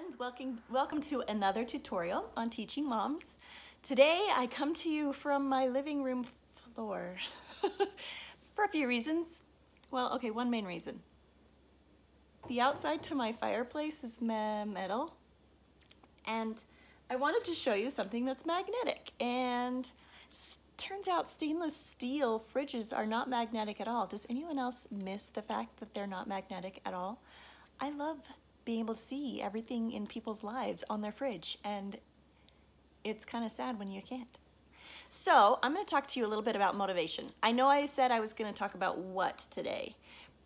friends, welcome to another tutorial on teaching moms. Today I come to you from my living room floor for a few reasons. Well, okay, one main reason. The outside to my fireplace is metal, and I wanted to show you something that's magnetic, and turns out stainless steel fridges are not magnetic at all. Does anyone else miss the fact that they're not magnetic at all? I love being able to see everything in people's lives on their fridge, and it's kind of sad when you can't. So I'm going to talk to you a little bit about motivation. I know I said I was going to talk about what today,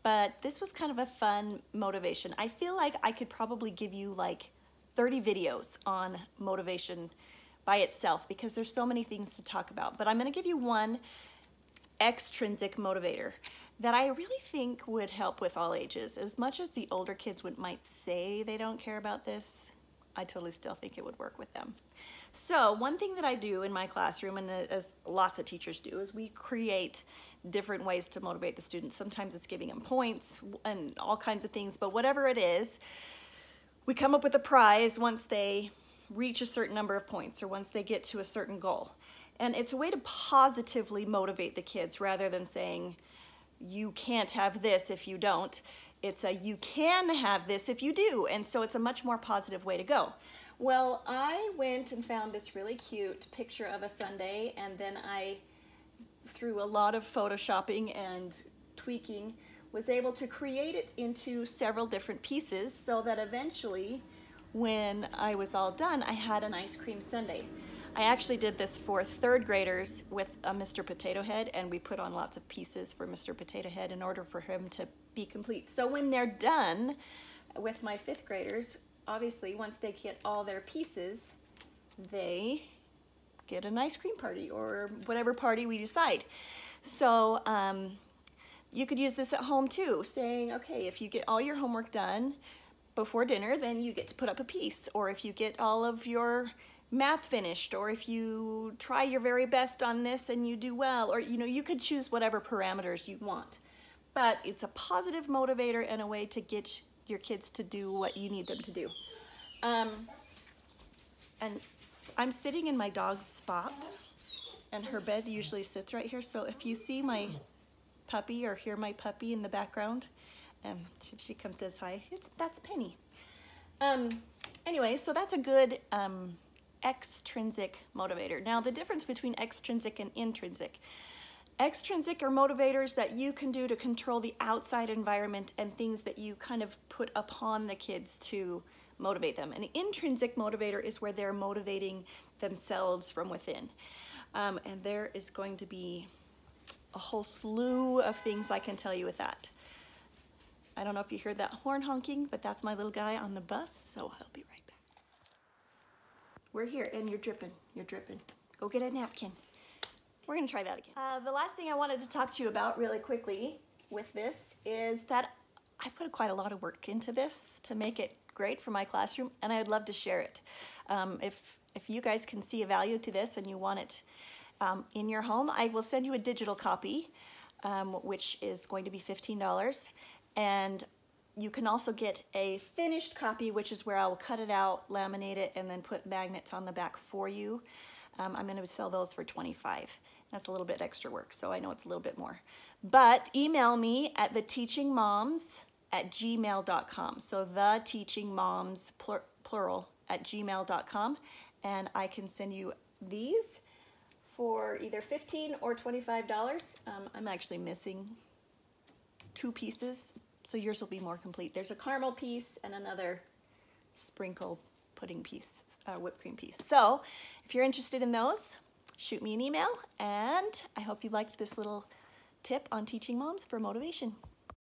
but this was kind of a fun motivation. I feel like I could probably give you like 30 videos on motivation by itself because there's so many things to talk about, but I'm going to give you one extrinsic motivator that I really think would help with all ages. As much as the older kids might say they don't care about this, I totally still think it would work with them. So one thing that I do in my classroom, and as lots of teachers do, is we create different ways to motivate the students. Sometimes it's giving them points and all kinds of things, but whatever it is, we come up with a prize once they reach a certain number of points or once they get to a certain goal. And it's a way to positively motivate the kids rather than saying, you can't have this if you don't. It's a you can have this if you do. And so it's a much more positive way to go. Well, I went and found this really cute picture of a sundae, and then I, through a lot of photoshopping and tweaking, was able to create it into several different pieces so that eventually, when I was all done, I had an ice cream sundae. I actually did this for third graders with a Mr. Potato Head, and we put on lots of pieces for Mr. Potato Head in order for him to be complete. So when they're done with my fifth graders, obviously once they get all their pieces, they get an ice cream party or whatever party we decide. So you could use this at home too, saying, okay, if you get all your homework done before dinner, then you get to put up a piece. Or if you get all of your math finished, or if you try your very best on this and you do well, or you could choose whatever parameters you want. But it's a positive motivator and a way to get your kids to do what you need them to do. And I'm sitting in my dog's spot, and her bed usually sits right here, so if you see my puppy or hear my puppy in the background, if she comes and says hi, that's Penny. Anyway, so that's a good extrinsic motivator. Now, the difference between extrinsic and intrinsic. Extrinsic are motivators that you can do to control the outside environment and things that you kind of put upon the kids to motivate them. An intrinsic motivator is where they're motivating themselves from within. And there is going to be a whole slew of things I can tell you with that. I don't know if you heard that horn honking, but that's my little guy on the bus, so I'll be right back. We're here, and you're dripping. You're dripping. Go get a napkin. We're gonna try that again. The last thing I wanted to talk to you about really quickly with this is that I put quite a lot of work into this to make it great for my classroom, and I'd love to share it. If you guys can see a value to this and you want it in your home, I will send you a digital copy, which is going to be $15. And you can also get a finished copy, which is where I will cut it out, laminate it, and then put magnets on the back for you. I'm going to sell those for $25. That's a little bit extra work, so I know it's a little bit more. But email me at theteachingmoms@gmail.com. So theteachingmoms, plural, @gmail.com. And I can send you these for either $15 or $25. I'm actually missing 2 pieces, so yours will be more complete. There's a caramel piece and another sprinkle pudding piece, whipped cream piece. So if you're interested in those, shoot me an email, and I hope you liked this little tip on teaching moms for motivation.